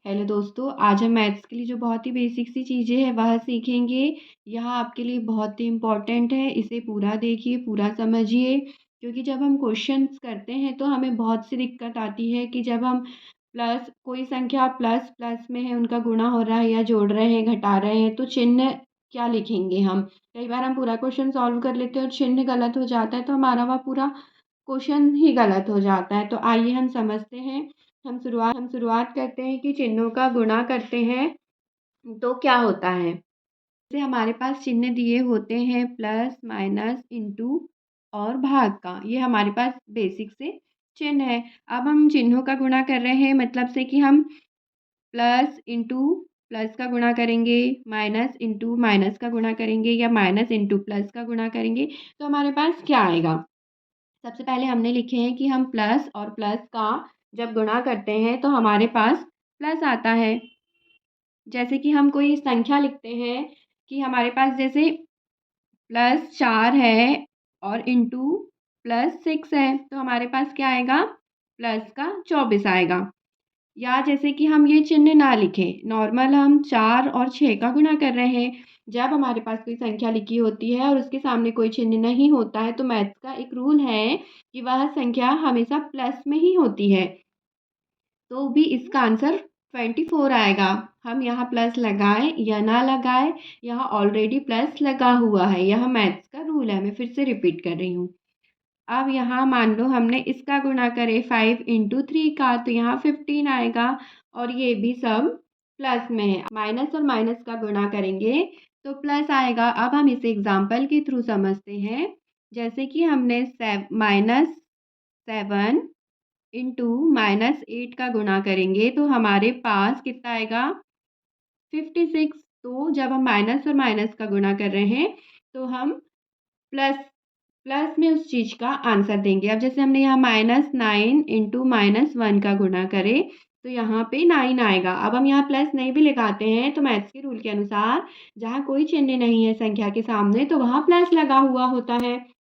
Hello दोस्तों, आज हम मैथ्स के लिए जो बहुत ही बेसिक सी चीज़ें हैं वह सीखेंगे। यह आपके लिए बहुत ही इम्पोर्टेंट है। इसे पूरा देखिए, पूरा समझिए, क्योंकि जब हम क्वेश्चंस करते हैं तो हमें बहुत सी दिक्कत आती है कि जब हम प्लस कोई संख्या प्लस प्लस में है, उनका गुणा हो रहा है या जोड़ रहे हैं, घटा रहे हैं, तो चिन्ह क्या लिखेंगे हम। कई बार हम पूरा क्वेश्चन सॉल्व कर लेते हैं और चिन्ह गलत हो जाता है, तो हमारा वह पूरा क्वेश्चन ही गलत हो जाता है। तो आइए हम समझते हैं। हम शुरुआत करते हैं कि चिन्हों का गुणा करते हैं तो क्या होता है। जैसे हमारे पास चिन्ह दिए होते हैं प्लस माइनस इंटू और भाग का, ये हमारे पास बेसिक से चिन्ह है। अब हम चिन्हों का गुणा कर रहे हैं, मतलब से कि हम प्लस इंटू प्लस का गुणा करेंगे, माइनस इंटू माइनस का गुणा करेंगे या माइनस इंटू प्लस का गुणा करेंगे, तो हमारे पास क्या आएगा। सबसे पहले हमने लिखे हैं कि हम प्लस और प्लस का जब गुणा करते हैं तो हमारे पास प्लस आता है। जैसे कि हम कोई संख्या लिखते हैं कि हमारे पास जैसे +4 है और इंटू +6 है, तो हमारे पास क्या आएगा, प्लस का 24 आएगा। या जैसे कि हम ये चिन्ह ना लिखें, नॉर्मल हम 4 और 6 का गुणा कर रहे हैं। जब हमारे पास कोई संख्या लिखी होती है और उसके सामने कोई चिन्ह नहीं होता है, तो मैथ्स का एक रूल है कि वह संख्या हमेशा प्लस में ही होती है। तो भी इसका आंसर 24 आएगा। हम यहाँ प्लस लगाएं या ना लगाएं, यहाँ ऑलरेडी प्लस लगा हुआ है। यह मैथ्स का रूल है। मैं फिर से रिपीट कर रही हूँ। अब यहाँ मान लो हमने इसका गुणा करे 5 इंटू 3 का, तो यहाँ 15 आएगा और ये भी सब प्लस में है। माइनस और माइनस का गुणा करेंगे तो प्लस आएगा। अब हम इसे एग्जाम्पल के थ्रू समझते हैं। जैसे कि हमने -7 इंटू -8 का गुणा करेंगे तो हमारे पास कितना आएगा, 56। तो जब हम माइनस और माइनस का गुणा कर रहे हैं तो हम प्लस प्लस में उस चीज़ का आंसर देंगे। अब जैसे हमने यहाँ -9 इंटू -1 का गुणा करे तो यहाँ पे 9 आएगा। अब हम यहाँ प्लस नहीं भी लगाते हैं तो मैथ्स के रूल के अनुसार जहाँ कोई चिन्ह नहीं है संख्या के सामने तो वहाँ प्लस लगा हुआ होता है।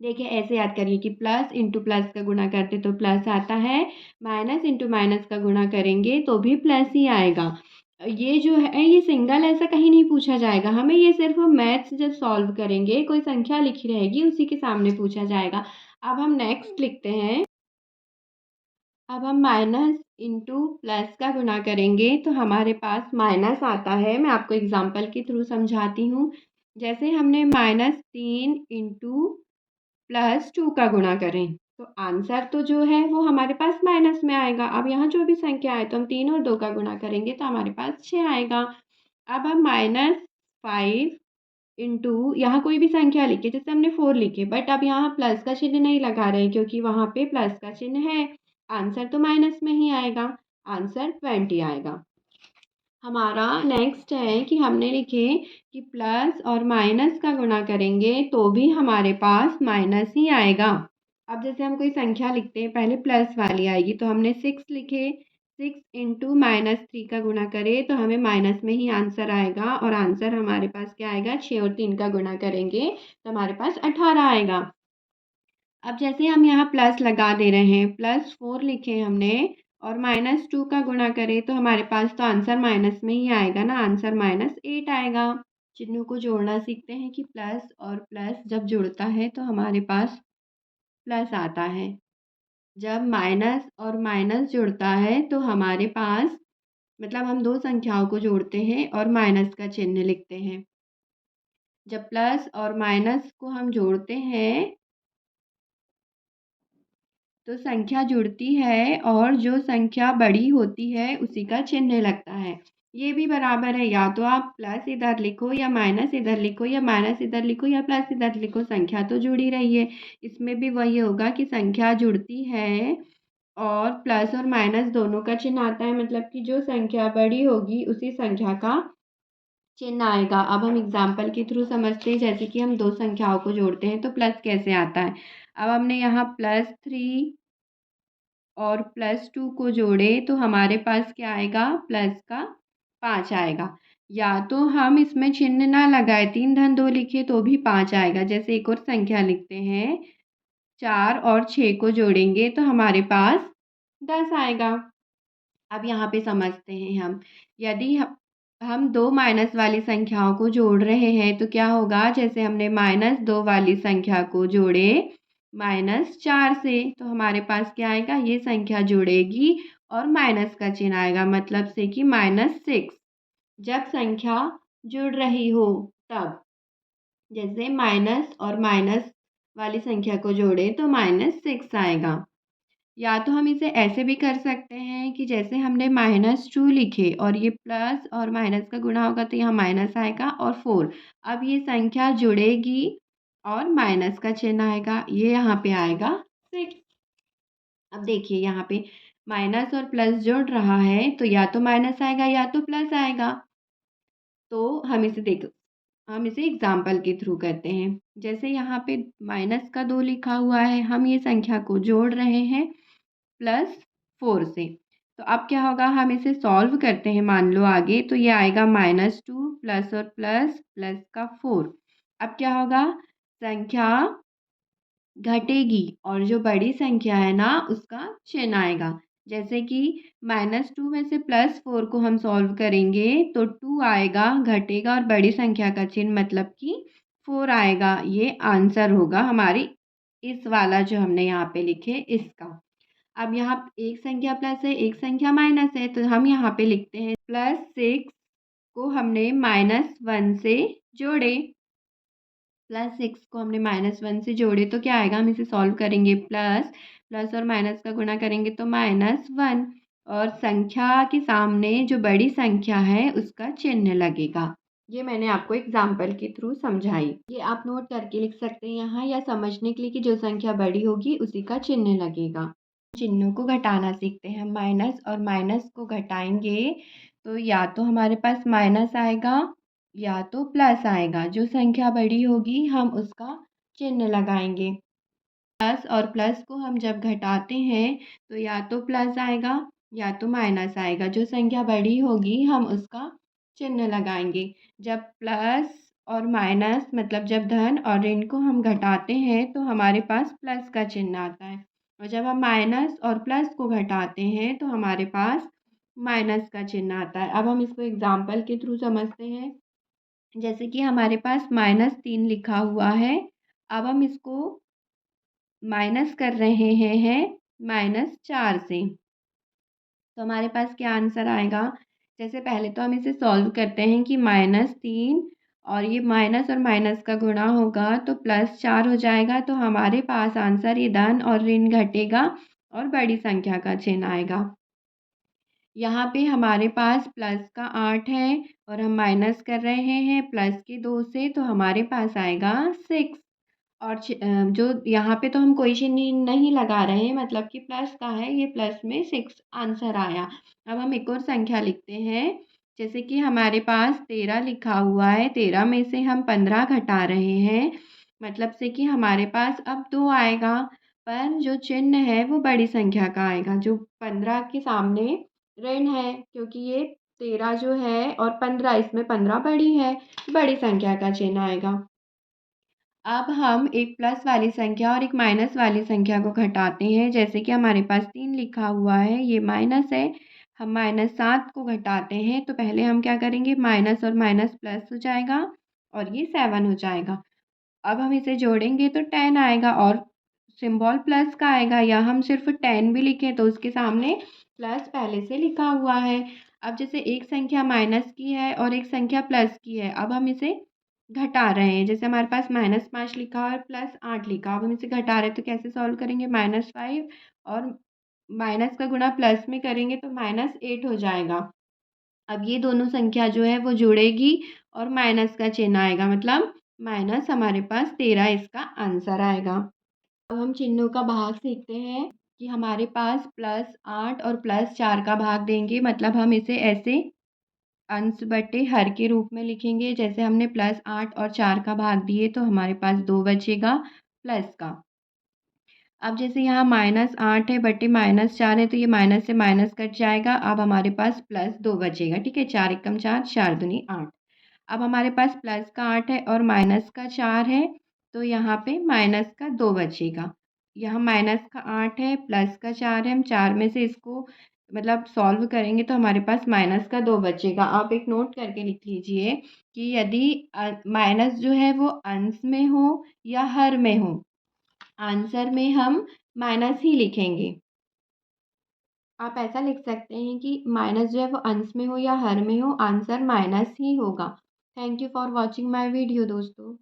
देखिए ऐसे याद करिए कि प्लस इंटू प्लस का गुणा करते तो प्लस आता है, माइनस इंटू माइनस का गुणा करेंगे तो भी प्लस ही आएगा। ये जो है ये सिंगल ऐसा कहीं नहीं पूछा जाएगा हमें, ये सिर्फ मैथ्स जब सॉल्व करेंगे कोई संख्या लिखी रहेगी उसी के सामने पूछा जाएगा। अब हम नेक्स्ट लिखते हैं। अब हम माइनस इंटू प्लस का गुणा करेंगे तो हमारे पास माइनस आता है। मैं आपको एग्जाम्पल के थ्रू समझाती हूँ। जैसे हमने -3 इंटू +2 का गुणा करें तो आंसर तो जो है वो हमारे पास माइनस में आएगा। अब यहाँ जो भी संख्या है तो हम 3 और 2 का गुणा करेंगे तो हमारे पास 6 आएगा। अब हम -5 इंटू यहाँ कोई भी संख्या लिखे, जैसे हमने 4 लिखे, बट अब यहाँ प्लस का चिन्ह नहीं लगा रहे क्योंकि वहाँ पे प्लस का चिन्ह है। आंसर तो माइनस में ही आएगा, आंसर 20 आएगा। हमारा नेक्स्ट है कि हमने लिखे कि प्लस और माइनस का गुणा करेंगे तो भी हमारे पास माइनस ही आएगा। अब जैसे हम कोई संख्या लिखते हैं, पहले प्लस वाली आएगी तो हमने 6 लिखे, 6 इंटू -3 का गुणा करें तो हमें माइनस में ही आंसर आएगा और आंसर हमारे पास क्या आएगा, 6 और 3 का गुणा करेंगे तो हमारे पास 18 आएगा। अब जैसे हम यहाँ प्लस लगा दे रहे हैं, +4 लिखे हमने और -2 का गुणा करें तो हमारे पास तो आंसर माइनस में ही आएगा ना, आंसर -8 आएगा। चिन्हों को जोड़ना सीखते हैं कि प्लस और प्लस जब जुड़ता है तो हमारे पास प्लस आता है। जब माइनस और माइनस जुड़ता है तो हमारे पास, मतलब हम दो संख्याओं को जोड़ते हैं और माइनस का चिन्ह लिखते हैं। जब प्लस और माइनस को हम जोड़ते हैं तो संख्या जुड़ती है और जो संख्या बड़ी होती है उसी का चिन्ह लगता है। ये भी बराबर है, या तो आप प्लस इधर लिखो या माइनस इधर लिखो या माइनस इधर लिखो या प्लस इधर लिखो, संख्या तो जुड़ी रही है। इसमें भी वही होगा कि संख्या जुड़ती है और प्लस और माइनस दोनों का चिन्ह आता है, मतलब कि जो संख्या बड़ी होगी उसी संख्या का चिन्ह आएगा। अब हम एग्जाम्पल के थ्रू समझते हैं। जैसे कि हम दो संख्याओं को जोड़ते हैं तो प्लस कैसे आता है। अब हमने यहाँ +3 और +2 को जोड़े तो हमारे पास क्या आएगा, प्लस का 5 आएगा। या तो हम इसमें चिन्ह ना लगाए, 3 धन 2 लिखे तो भी 5 आएगा। जैसे एक और संख्या लिखते हैं, 4 और 6 को जोड़ेंगे तो हमारे पास 10 आएगा। अब यहाँ पे समझते हैं हम, यदि हम दो माइनस वाली संख्याओं को जोड़ रहे हैं तो क्या होगा, जैसे हमने -2 वाली संख्या को जोड़े -4 से, तो हमारे पास क्या आएगा, ये संख्या जुड़ेगी और माइनस का चिन्ह आएगा, मतलब से कि -6। जब संख्या जुड़ रही हो तब, जैसे माइनस और माइनस वाली संख्या को जोड़े तो -6 आएगा। या तो हम इसे ऐसे भी कर सकते हैं कि जैसे हमने -2 लिखे और ये प्लस और माइनस का गुणा होगा तो यहाँ माइनस आएगा और 4। अब ये संख्या जुड़ेगी और माइनस का चिन्ह आएगा, ये यहाँ पे आएगा 6। अब देखिए यहाँ पे माइनस और प्लस जुड़ रहा है तो या तो माइनस आएगा या तो प्लस आएगा। तो हम इसे एग्जाम्पल के थ्रू करते हैं। जैसे यहाँ पे -2 लिखा हुआ है, हम ये संख्या को जोड़ रहे हैं +4 से। तो अब क्या होगा, हम इसे सॉल्व करते हैं, मान लो आगे, तो ये आएगा -2 प्लस और प्लस प्लस का 4। अब क्या होगा, संख्या घटेगी और जो बड़ी संख्या है ना उसका चिन्ह आएगा। जैसे कि -2 में से +4 को हम सॉल्व करेंगे तो 2 आएगा, घटेगा और बड़ी संख्या का चिन्ह मतलब कि 4 आएगा। ये आंसर होगा हमारी इस वाला जो हमने यहाँ पे लिखे इसका। अब यहाँ एक संख्या प्लस है, एक संख्या माइनस है, तो हम यहाँ पे लिखते हैं +6 को हमने -1 से जोड़े। +6 को हमने -1 से जोड़े तो क्या आएगा, हम इसे सॉल्व करेंगे, प्लस प्लस और माइनस का गुणा करेंगे तो -1 और संख्या के सामने जो बड़ी संख्या है उसका चिन्ह लगेगा। ये मैंने आपको एग्जाम्पल के थ्रू समझाई। ये आप नोट करके लिख सकते हैं यहाँ, या समझने के लिए कि जो संख्या बड़ी होगी उसी का चिन्ह लगेगा। चिन्हों को घटाना सीखते हैं, हम माइनस और माइनस को घटाएंगे तो या तो हमारे पास माइनस आएगा या तो प्लस आएगा। जो संख्या बड़ी होगी हम उसका चिन्ह लगाएंगे। प्लस और प्लस को हम जब घटाते हैं तो या तो प्लस आएगा या तो माइनस आएगा। जो संख्या बड़ी होगी हम उसका चिन्ह लगाएंगे। जब प्लस और माइनस मतलब जब धन और ऋण को हम घटाते हैं तो हमारे पास प्लस का चिन्ह आता है, और जब हम माइनस और प्लस को घटाते हैं तो हमारे पास माइनस का चिन्ह आता है। अब हम इसको एग्जाम्पल के थ्रू समझते हैं। जैसे कि हमारे पास -3 लिखा हुआ है, अब हम इसको माइनस कर रहे हैं -4 से, तो हमारे पास क्या आंसर आएगा। जैसे पहले तो हम इसे सॉल्व करते हैं कि -3 और ये माइनस और माइनस का गुणा होगा तो +4 हो जाएगा, तो हमारे पास आंसर ये धन और ऋण घटेगा और बड़ी संख्या का चिन्ह आएगा। यहाँ पे हमारे पास प्लस का 8 है और हम माइनस कर रहे हैं प्लस के 2 से, तो हमारे पास आएगा 6। और जो यहाँ पे तो हम कोई चिन्ह नहीं लगा रहे हैं, मतलब कि प्लस का है, ये प्लस में 6 आंसर आया। अब हम एक और संख्या लिखते हैं। जैसे कि हमारे पास 13 लिखा हुआ है, 13 में से हम 15 घटा रहे हैं, मतलब से कि हमारे पास अब 2 आएगा, पर जो चिन्ह है वो बड़ी संख्या का आएगा। जो 15 के सामने ऋण है, क्योंकि ये 13 जो है और 15, इसमें 15 बड़ी है, बड़ी संख्या का चिन्ह आएगा। अब हम एक प्लस वाली संख्या और एक माइनस वाली संख्या को घटाते हैं। जैसे कि हमारे पास 3 लिखा हुआ है, ये माइनस है, हम -7 को घटाते हैं तो पहले हम क्या करेंगे, माइनस और माइनस प्लस हो जाएगा और ये 7 हो जाएगा। अब हम इसे जोड़ेंगे तो 10 आएगा और सिंबल प्लस का आएगा, या हम सिर्फ 10 भी लिखें तो उसके सामने प्लस पहले से लिखा हुआ है। अब जैसे एक संख्या माइनस की है और एक संख्या प्लस की है, अब हम इसे घटा रहे हैं। जैसे हमारे पास -5 लिखा और +8 लिखा, अब हम इसे घटा रहे हैं तो कैसे सॉल्व करेंगे, -5 और माइनस का गुणा प्लस में करेंगे तो -8 हो जाएगा। अब ये दोनों संख्या जो है वो जुड़ेगी और माइनस का चिन्ह आएगा, मतलब माइनस हमारे पास 13 इसका आंसर आएगा। अब हम चिन्हों का भाग सीखते हैं कि हमारे पास +8 और +4 का भाग देंगे, मतलब हम इसे ऐसे अंश बटे हर के रूप में लिखेंगे। जैसे हमने +8 और 4 का भाग दिए तो हमारे पास 2 बचेगा प्लस का। अब जैसे यहाँ -8 है बटे -4 है तो ये माइनस से माइनस कट जाएगा। अब हमारे पास +2 बचेगा, ठीक है, 4 एकम 4, 4 दूनी 8। अब हमारे पास प्लस का 8 है और माइनस का 4 है, तो यहाँ पे माइनस का 2 बचेगा। यहाँ माइनस का 8 है, प्लस का 4 है, हम 4 में से इसको मतलब सॉल्व करेंगे तो हमारे पास माइनस का 2 बचेगा। आप एक नोट करके लिख लीजिए कि यदि माइनस जो है वो अंश में हो या हर में हो, आंसर में हम माइनस ही लिखेंगे। आप ऐसा लिख सकते हैं कि माइनस जो है वो अंश में हो या हर में हो, आंसर माइनस ही होगा। Thank you for watching my video दोस्तों।